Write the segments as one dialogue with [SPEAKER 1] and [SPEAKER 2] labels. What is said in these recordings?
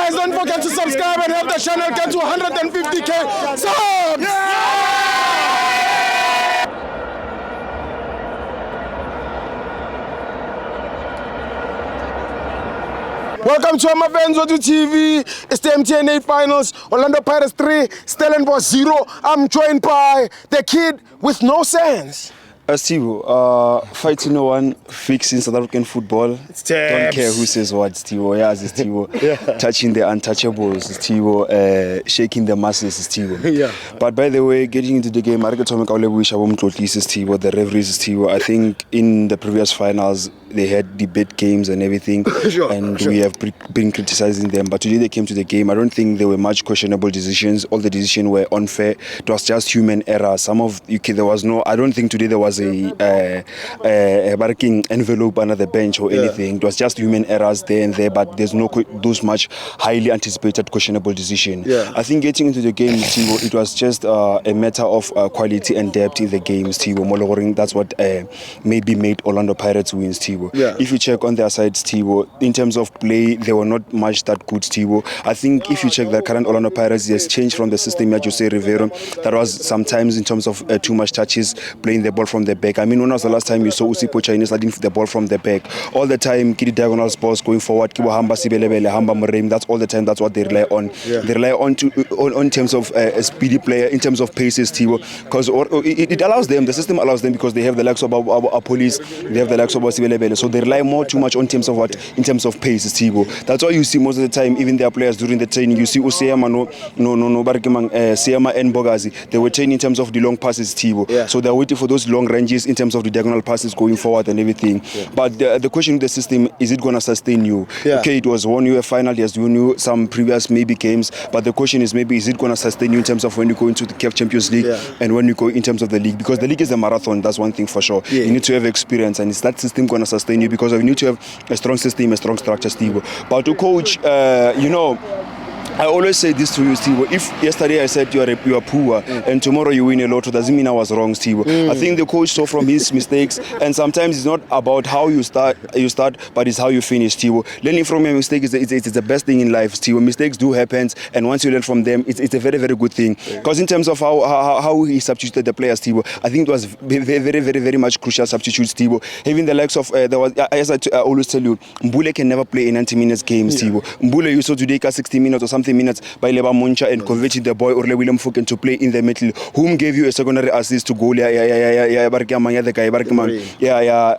[SPEAKER 1] Guys, don't forget to subscribe and help the channel get to 150k subs! Welcome to FANS Wethu TV. It's the MTN 8 finals. Orlando Pirates 3, Stellenbosch 0. I'm joined by the kid with no sense.
[SPEAKER 2] Stivo, fighting no one, fixing South African football. Don't care who says what, Stivo. Yeah, it's Stivo. Touching the untouchables, Stivo. Shaking the masses, Stivo.
[SPEAKER 1] Yeah.
[SPEAKER 2] But by the way, getting into the game, I Stivo, the referees, Stivo. I think in the previous finals, they had debate games and everything, we have been criticizing them. But today they came to the game. I don't think there were much questionable decisions. All the decisions were unfair. It was just human error. Some of there was no. I don't think today there was a barking envelope under the bench or anything. It was just human errors there and there. But there's no those much highly anticipated questionable decision. I think getting into the game, Tivo, it was just a matter of quality and depth in the games, Tivo. That's what maybe made Orlando Pirates win, Tivo. If you check on their side, Tivo, in terms of play, they were not much that good, Tivo. I think if you check the current Orlando Pirates, has changed from the system that Jose Rivero. That was sometimes in terms of too much touches, playing the ball from the back. I mean, when was the last time you saw Usipo Chinese sliding the ball from the back? All the time, Kidi diagonal balls going forward, Kibo Hamba Sibelebele, Hamba Murem, that's all the time, that's what they rely on. They rely on in terms of a speedy player, in terms of paces, Tivo, because it allows them, the system allows them, because they have the likes of our police, they have the likes of Sibelebele. So they rely too much on terms of what? In terms of pace, Tibo. That's why you see most of the time, even their players during the training, you see Useyama Seyama and Bogazi, they were training in terms of the long passes, Tibo. So they're waiting for those long ranges in terms of the diagonal passes going forward and everything. But the question with the system, is it going to sustain you? Okay, it was 1 year final, yes, you knew some previous maybe games, but the question is maybe, is it going to sustain you in terms of when you go into the CAF Champions League and when you go in terms of the league? Because the league is a marathon, that's one thing for sure. You need to have experience, and is that system going to sustain you, because you need to have a strong system, a strong structure, Steve. But to coach, I always say this to you, Steve. If yesterday I said you are poor and tomorrow you win a lot, doesn't mean I was wrong, Steve. I think the coach saw from his mistakes, and sometimes it's not about how you start, but it's how you finish, Steve. Learning from a mistake is the best thing in life, Steve. Mistakes do happen, and once you learn from them, it's a very, very good thing. Because in terms of how he substituted the players, Steve, I think it was very, very, very, very much crucial substitute, Steve. Having the likes of as I always tell you, Mbule can never play a 90 minutes game, Steve. Mbule you saw today 60 minutes or something minutes by Leba Muncha and converted the boy Orle William Fuken to play in the middle, whom gave you a secondary assist to goal. I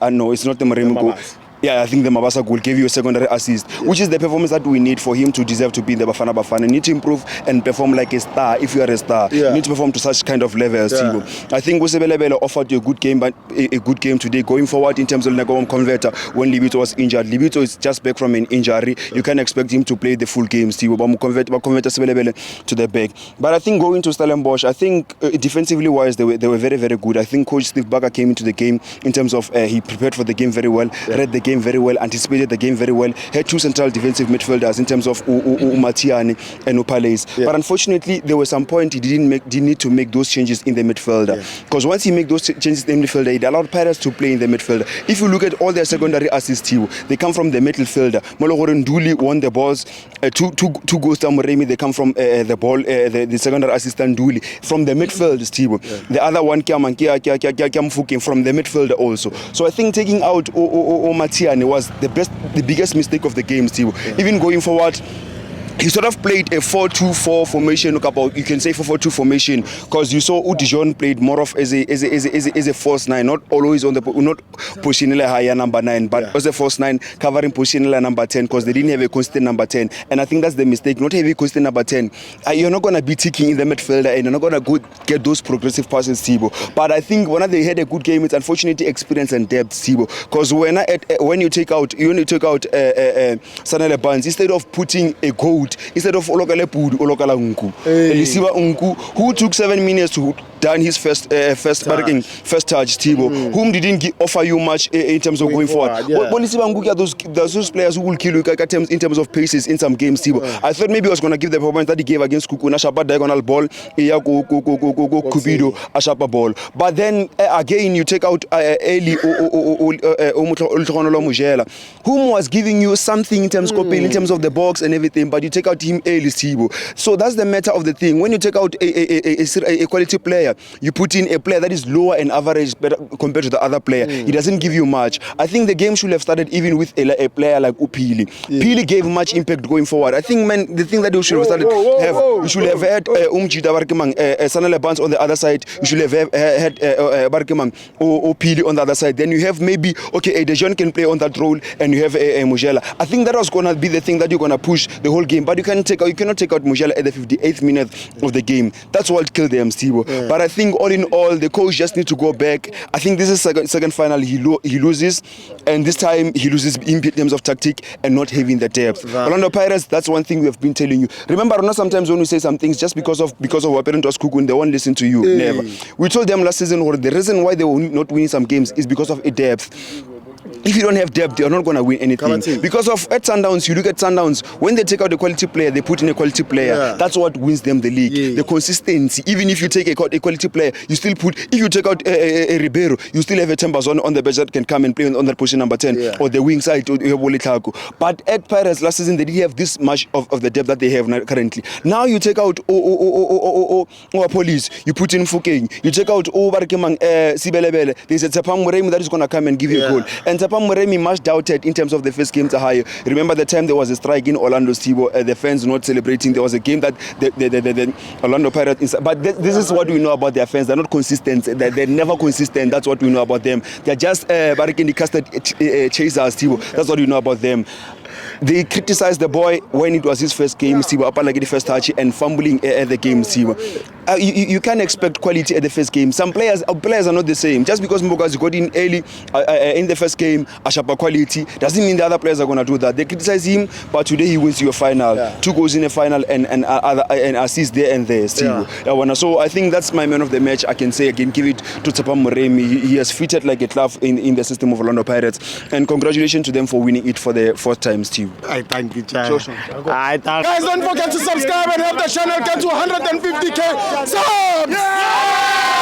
[SPEAKER 2] know it's not the Marimugo. I think the Mabasa goal gave you a secondary assist, which is the performance that we need for him to deserve to be in the Bafana. You need to improve and perform like a star. If you are a star, you need to perform to such kind of levels. I think Usebelebele offered you a good game, but a good game today. Going forward in terms of Negom converter, when Libito was injured, Libito is just back from an injury. You can't expect him to play the full game, Steve. But convert Sebelebele to the back. But I think going to Stellenbosch, I think defensively wise, they were very, very good. I think Coach Steve Barker came into the game in terms of he prepared for the game very well, read the game very well, anticipated the game very well, had two central defensive midfielders in terms of Matiani and Upales. But unfortunately, there was some point he didn't need to make those changes in the midfielder. Because once he made those changes in the midfielder, it allowed Pirates to play in the midfielder. If you look at all their secondary assists, they come from the midfielder. Mologoren Duli won the balls. Two goals to Moremi, they come from the ball, the secondary assistant Duli from the midfield, Steve. The other one, Kiamfukin, from the midfielder also. So I think taking out Matiani was the biggest mistake of the game, Steve. Even going forward, he sort of played a 4-2-4 formation. You can say 4-4-2 formation, because you saw Udijon played more of as a false nine, not always on the not positionally higher number 9, but as a false 9 covering positionally number 10, because they didn't have a constant number 10. And I think that's the mistake. Not having a constant number 10, you're not gonna be ticking in the midfielder, and you're not gonna get those progressive passes, Tibo. But I think when they had a good game, it's unfortunately experience and depth, Tibo. Because when you take out Sanele Barnes, instead of putting a goal, instead of Olokale Pudu, Olokala Unku, Elisiba Unku, who took 7 minutes to done his first touch, Thibo. Whom didn't offer you much in terms of going forward. Those players who will kill you in terms of paces in some games, Thibo. I thought maybe I was going to give the performance that he gave against Kuku, Nashapa diagonal ball, Kubido, Ashapa ball. But then again, you take out Eli Mujela, whom was giving you something in terms of the box and everything, but you take out him early, Thibo. So that's the matter of the thing. When you take out a quality player, you put in a player that is lower and average compared to the other player. He doesn't give you much. I think the game should have started even with a player like Upili. Pili gave much impact going forward. I think, man, the thing that you should have started you should have had Umjita Barkemang, Sanale Bans on the other side. You should have had Barkemang or Pili on the other side. Then you have maybe a Dejon can play on that role, and you have a Mujela. I think that was gonna be the thing that you're gonna push the whole game. But you cannot take out Mujela at the 58th minute of the game. That's what killed them, Steve. But I think all in all, the coach just needs to go back. I think this is second final he loses, and this time he loses in terms of tactic and not having the depth. Orlando Pirates, that's one thing we have been telling you. Remember, not sometimes when we say some things just because of what parent was cooking, they won't listen to you. Never. We told them last season, the reason why they were not winning some games is because of a depth. If you don't have depth, you're not going to win anything. Because of at Sundowns, you look at Sundowns, when they take out a quality player, they put in a quality player. That's what wins them the league. The consistency. Even if you take a quality player, you still put, if you take out a Ribeiro, you still have a Chambers on the bench that can come and play on that position number 10 or the wing side, or you have Wole Tlhako. But at Pirates last season, they didn't have this much of the depth that they have currently. Now you take out Police, you put in Fukeng, you take out Barkemang, Sibelebele, there's a Tsapang Moremi that is going to come and give you a goal. And Tsapang Moremi much doubted in terms of the first game to hire. Remember the time there was a strike in Orlando, Steve, the fans not celebrating. There was a game that the Orlando Pirates. But this is what we know about their fans. They're not consistent. They're never consistent. That's what we know about them. They're just barricade casted chasers, Steve. That's what we know about them. They criticized the boy when it was his first game, Steve, up like the first touch and fumbling at the game, Steve. You can't expect quality at the first game. Some players are not the same. Just because Mbogazi got in early in the first game, Ashapa quality, doesn't mean the other players are going to do that. They criticize him, but today he wins your final. 2 goals in a final and assists there and there, Steve. So I think that's my man of the match. I can say, I can give it to Tsapang Moremi. He has fitted like a glove in the system of Orlando Pirates. And congratulations to them for winning it for the 4th time, Steve.
[SPEAKER 1] I thank you, Chai. Guys, don't forget to subscribe and help the channel get to 150K subs!